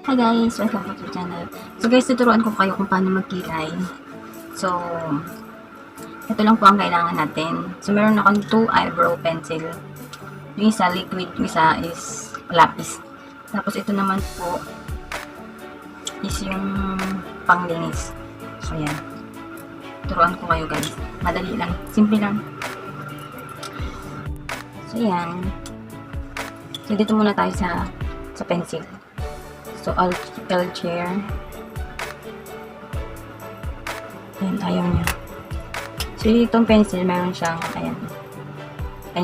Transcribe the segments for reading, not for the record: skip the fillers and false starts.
Hi guys! Welcome back to the channel. So guys, tuturuan ko kayo kung paano magkilay. So, ito lang po ang kailangan natin. So, meron akong 2 eyebrow pencil. Yung isa liquid, yung isa is lapis. Tapos ito naman po is yung panglinis. So, yan. Turuan ko kayo guys. Madali lang. Simple lang. So, yan. So, dito muna tayo sa pencil. So, I'll chair. Ayan, ayaw niya. So, itong pencil, meron siyang, ayan,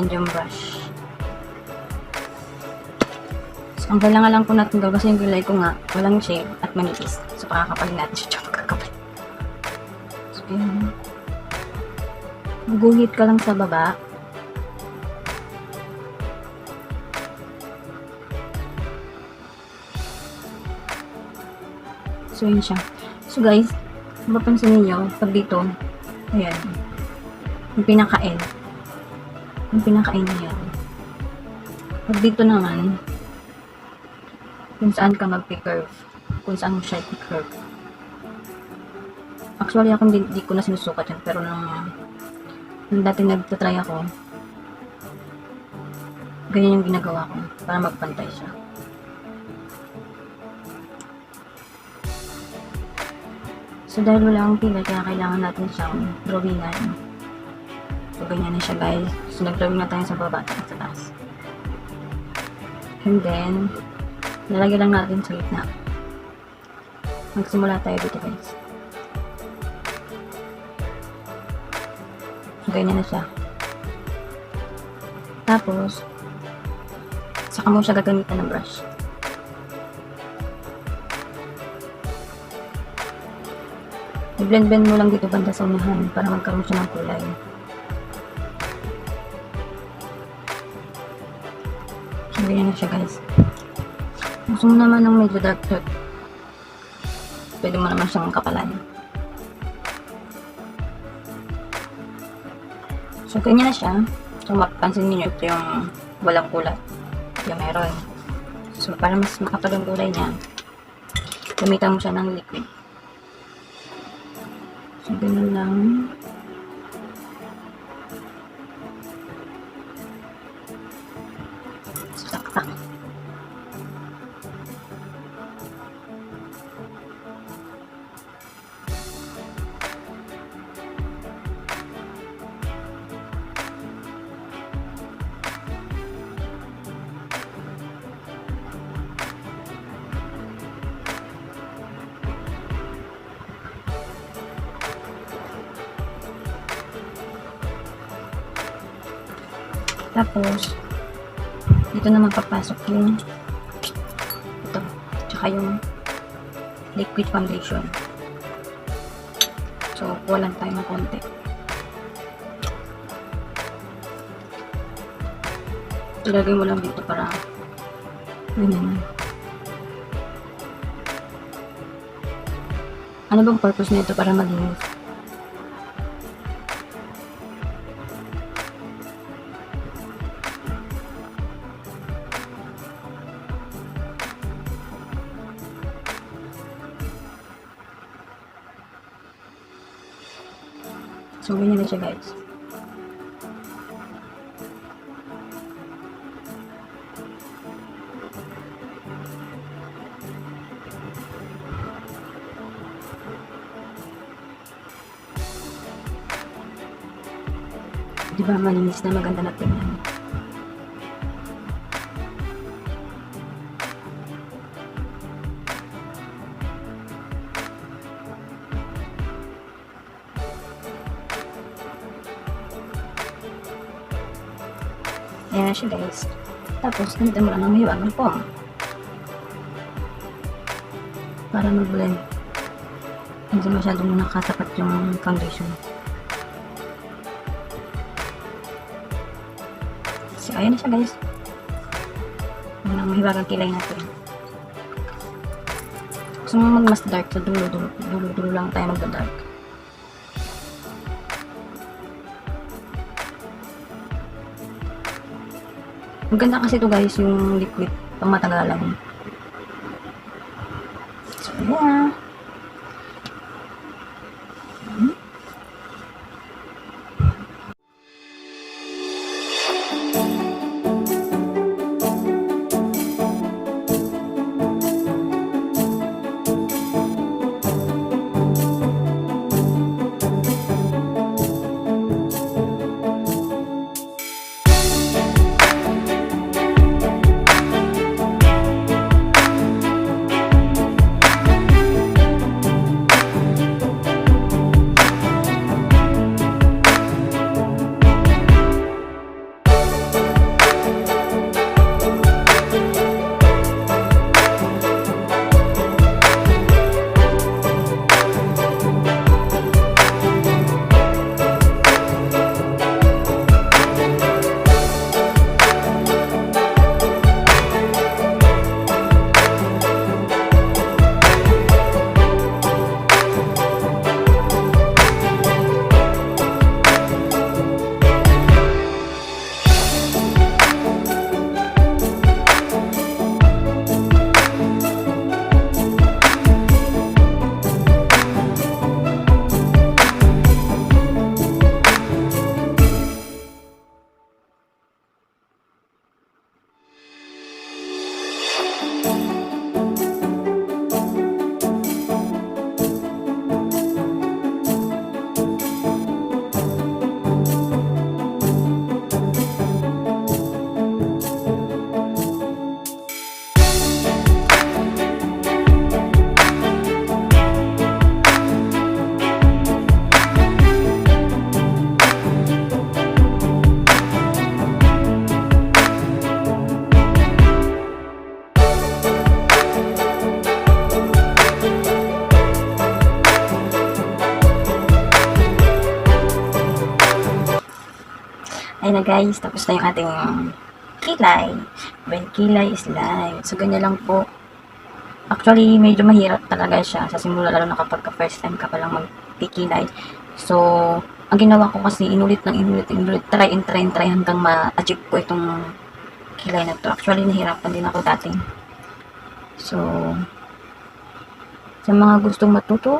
yung brush. So, ang kailangan lang po natin gawin, kasi yung Kilay ko nga, walang shape at manipis. So, pakakapalin natin siya. So, ayan. Guhit ka lang sa baba. So, yun siya. So, guys, mapapansin niyo pag dito, ayan, yung pinaka-end. Yung pinaka-end niya. Pag dito naman, kung saan ka mag-curve. Kung saan mo siya i-curve. Actually, ako hindi ko na sinusukat yan. Pero nung dati nagtatry ako, ganyan yung ginagawa ko para magpantay siya. So, dahil wala akong pilay, kaya kailangan natin siyang drawingan. So, ganyan na siya guys. So, nag-drawing na tayo sa baba at sa taas. And then, nalagyan lang natin sa gitna. Magsimula tayo dito guys. So, ganyan na siya. Tapos, saka mo siya gagamitan ng brush. I-blend-blend mo lang dito banda sa unahan para magkaroon siya ng kulay. So, ganyan na siya guys. Gusto mo naman ng medyo dark dark, pwede mo naman siyang kapalan. So, ganyan na siya. So, mapapansin niyo ito yung walang kulay. Yung meron. So, para mas makapal yung kulay niya, gamitan mo siya ng liquid. So, ganun lang. Saksak. Tapos, dito naman papasok yung ito, tsaka yung liquid foundation. So, kuha lang tayo ng konti. Ilagay mo lang dito para ganyan. Ano bang purpose nito? Para malinis. So, ganyan na siya guys. Diba malinis na, maganda na tingnan. Ayan na siya guys. Tapos, gamitin mo lang ng mahiwagang foam para mag-blend. Hindi masyadong nakatapat yung foundation. So, ayan na siya guys. Ayan ang mahiwagang kilay natin. Gusto mo mag-mas dark, so dulo lang tayo mag-dark. Ang ganda kasi ito guys, yung liquid, pang matagalan. Yeah. Ayun na guys, tapos na yung ating kilay. Well, kilay is live. So, ganyan lang po. Actually, medyo mahirap talaga siya sa simula, lalo na kapag first time ka palang magkikilay. So, ang ginawa ko kasi, inulit, try hanggang ma-achieve ko itong kilay na to. Actually, nahirapan din ako dati. So, sa mga gustong matuto,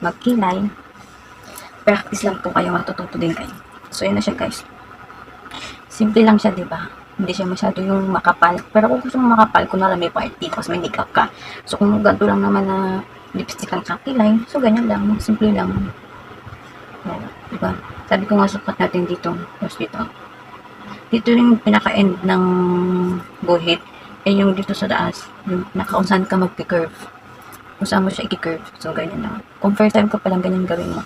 magkilay, practice lang po kayo, matututo din kayo. So, yun na siya guys. Simple lang siya, diba? Hindi siya masyado yung makapal. Pero kung gusto mong makapal, kung may party, tapos may makeup ka. So, kung ganito lang naman na lipstick ang kakilay, so ganyan lang. Simple lang. Yan, diba? Sabi ko nga, sukat natin dito. Tapos dito. Dito yung pinaka-end ng guhit. Eh, yung dito sa taas. Yung kung saan ka mag-curve. Kung saan mo siya i-curve. So, ganyan lang. Kung first time ka palang ganyan gawin mo.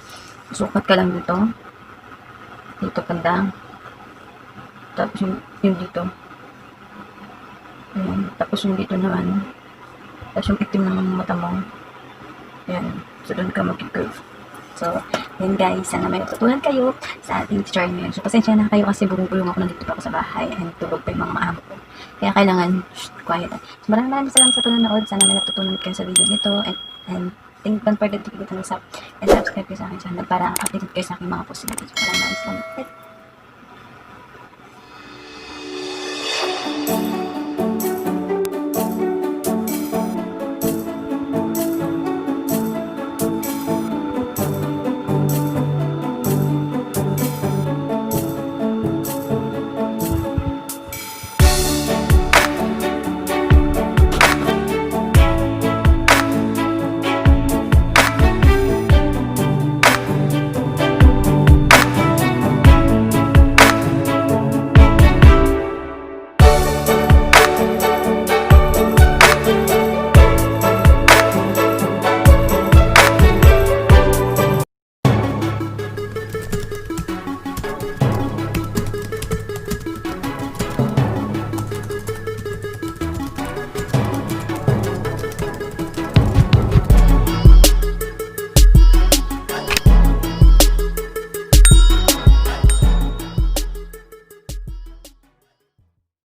Sukat ka lang dito. Dito panda. Tapos yung dito. Ayan. Tapos yung dito naman. Tapos yung itim ng mata mo. Ayan. So, doon ka mag-curve. So, yan guys. Sana may natutunan kayo sa ating tutorial ngayon. So, pasensya na kayo kasi bulong-bulong ako nandito pa ako sa bahay. And tulog pa yung mga maamo ko. Kaya kailangan, quiet. So, maraming salamat sa panonood. Sana may natutunan kayo sa video nito. And don't forget to click the thumbs up and subscribe kayo sa akin channel para updated kayo sa aking mga post na video. Maraming salamat.